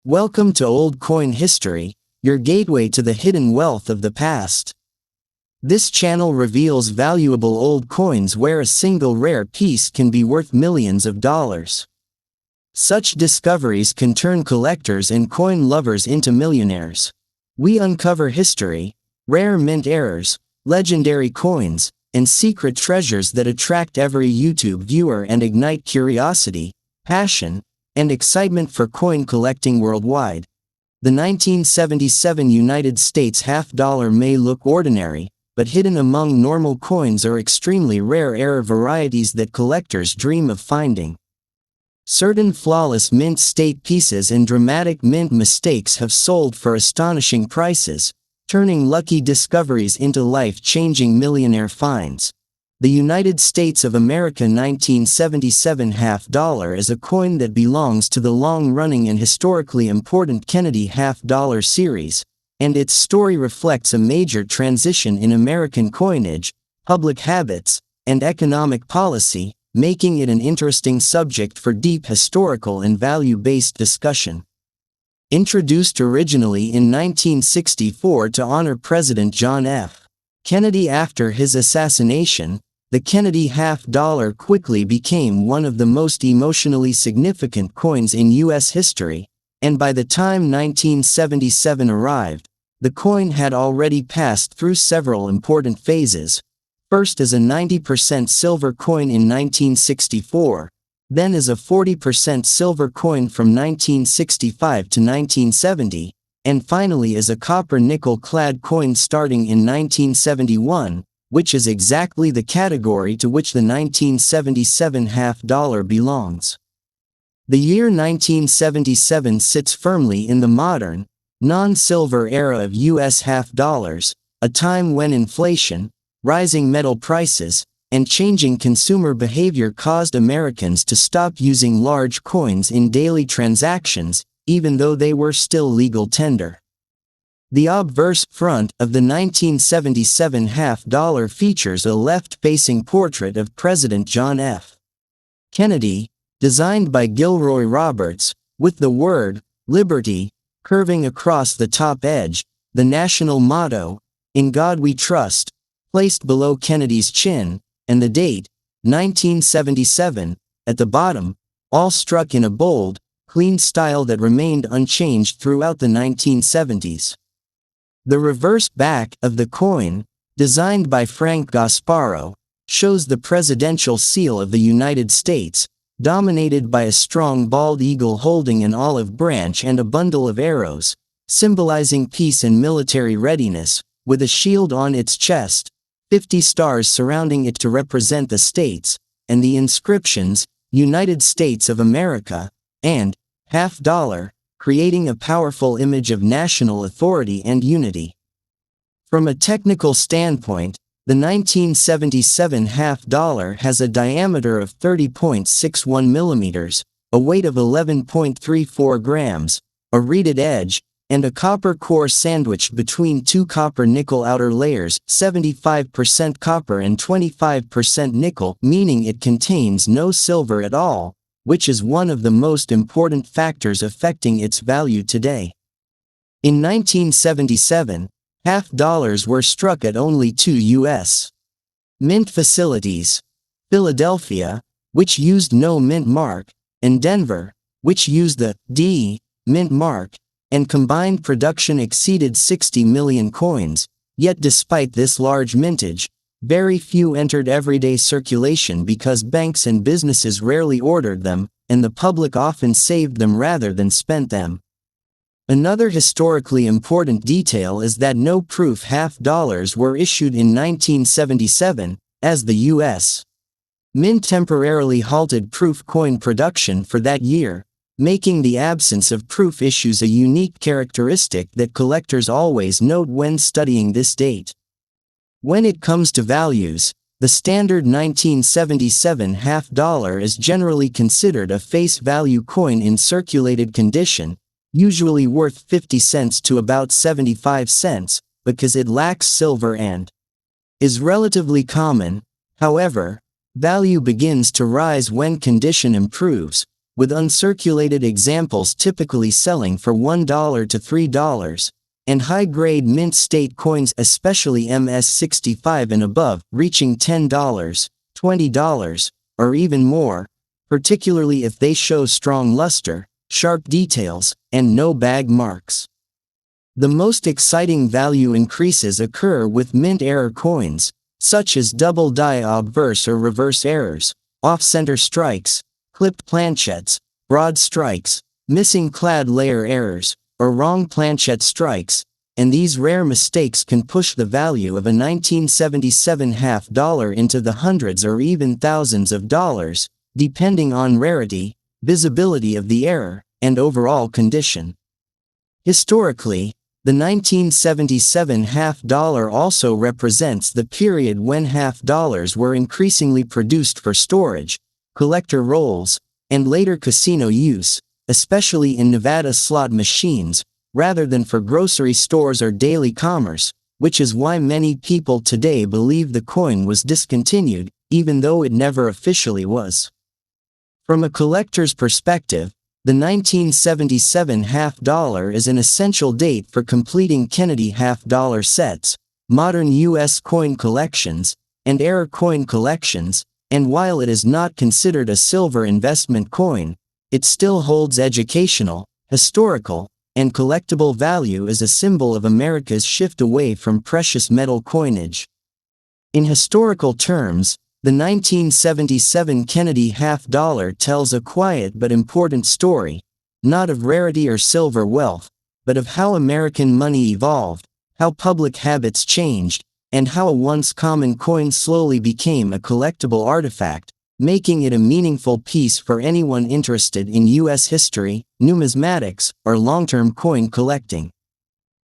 Welcome to Old Coin History, your gateway to the hidden wealth of the past. This channel reveals valuable old coins where a single rare piece can be worth millions of dollars. Such discoveries can turn collectors and coin lovers into millionaires. We uncover history, rare mint errors, legendary coins, and secret treasures that attract every YouTube viewer and ignite curiosity, passion, and excitement for coin collecting worldwide. The 1977 United States half-dollar may look ordinary, but hidden among normal coins are extremely rare varieties that collectors dream of finding. Certain flawless mint state pieces and dramatic mint mistakes have sold for astonishing prices, turning lucky discoveries into life-changing millionaire finds. The United States of America 1977 half-dollar is a coin that belongs to the long-running and historically important Kennedy half-dollar series, and its story reflects a major transition in American coinage, public habits, and economic policy, making it an interesting subject for deep historical and value-based discussion. Introduced originally in 1964 to honor President John F. Kennedy after his assassination, the Kennedy half-dollar quickly became one of the most emotionally significant coins in U.S. history, and by the time 1977 arrived, the coin had already passed through several important phases, first as a 90% silver coin in 1964, then as a 40% silver coin from 1965 to 1970, and finally as a copper-nickel-clad coin starting in 1971, which is exactly the category to which the 1977 half-dollar belongs. The year 1977 sits firmly in the modern, non-silver era of U.S. half-dollars, a time when inflation, rising metal prices, and changing consumer behavior caused Americans to stop using large coins in daily transactions, even though they were still legal tender. The obverse front of the 1977 half-dollar features a left-facing portrait of President John F. Kennedy, designed by Gilroy Roberts, with the word, "Liberty," curving across the top edge, the national motto, "In God We Trust," placed below Kennedy's chin, and the date, 1977, at the bottom, all struck in a bold, clean style that remained unchanged throughout the 1970s. The reverse back of the coin, designed by Frank Gasparo, shows the presidential seal of the United States, dominated by a strong bald eagle holding an olive branch and a bundle of arrows, symbolizing peace and military readiness, with a shield on its chest, 50 stars surrounding it to represent the states, and the inscriptions, United States of America, and half-dollar, creating a powerful image of national authority and unity. From a technical standpoint, the 1977 half-dollar has a diameter of 30.61 millimeters, a weight of 11.34 grams, a reeded edge, and a copper core sandwiched between two copper-nickel outer layers, 75% copper and 25% nickel, meaning it contains no silver at all, which is one of the most important factors affecting its value today. In 1977, half-dollars were struck at only two U.S. mint facilities: Philadelphia, which used no mint mark, and Denver, which used the D mint mark, and combined production exceeded 60 million coins, yet despite this large mintage, very few entered everyday circulation because banks and businesses rarely ordered them, and the public often saved them rather than spent them. Another historically important detail is that no proof half-dollars were issued in 1977, as the U.S. Mint temporarily halted proof coin production for that year, making the absence of proof issues a unique characteristic that collectors always note when studying this date. When it comes to values, the standard 1977 half-dollar is generally considered a face value coin in circulated condition, usually worth 50 cents to about 75 cents, because it lacks silver and is relatively common. However, value begins to rise when condition improves, with uncirculated examples typically selling for $1 to $3, and high-grade mint state coins, especially MS-65 and above, reaching $10, $20, or even more, particularly if they show strong luster, sharp details, and no bag marks. The most exciting value increases occur with mint error coins, such as double die obverse or reverse errors, off-center strikes, clipped planchettes, broad strikes, missing clad layer errors, or wrong planchette strikes, and these rare mistakes can push the value of a 1977 $half into the hundreds or even thousands of dollars, depending on rarity, visibility of the error, and overall condition. Historically, the 1977 $half also represents the period when $half were increasingly produced for storage, collector rolls, and later casino use, especially in Nevada slot machines, rather than for grocery stores or daily commerce, which is why many people today believe the coin was discontinued, even though it never officially was. From a collector's perspective, the 1977 $half is an essential date for completing Kennedy $half sets, modern U.S. coin collections, and error coin collections, and while it is not considered a silver investment coin, it still holds educational, historical, and collectible value as a symbol of America's shift away from precious metal coinage. In historical terms, the 1977 Kennedy $half tells a quiet but important story, not of rarity or silver wealth, but of how American money evolved, how public habits changed, and how a once common coin slowly became a collectible artifact, making it a meaningful piece for anyone interested in U.S. history, numismatics, or long-term coin collecting.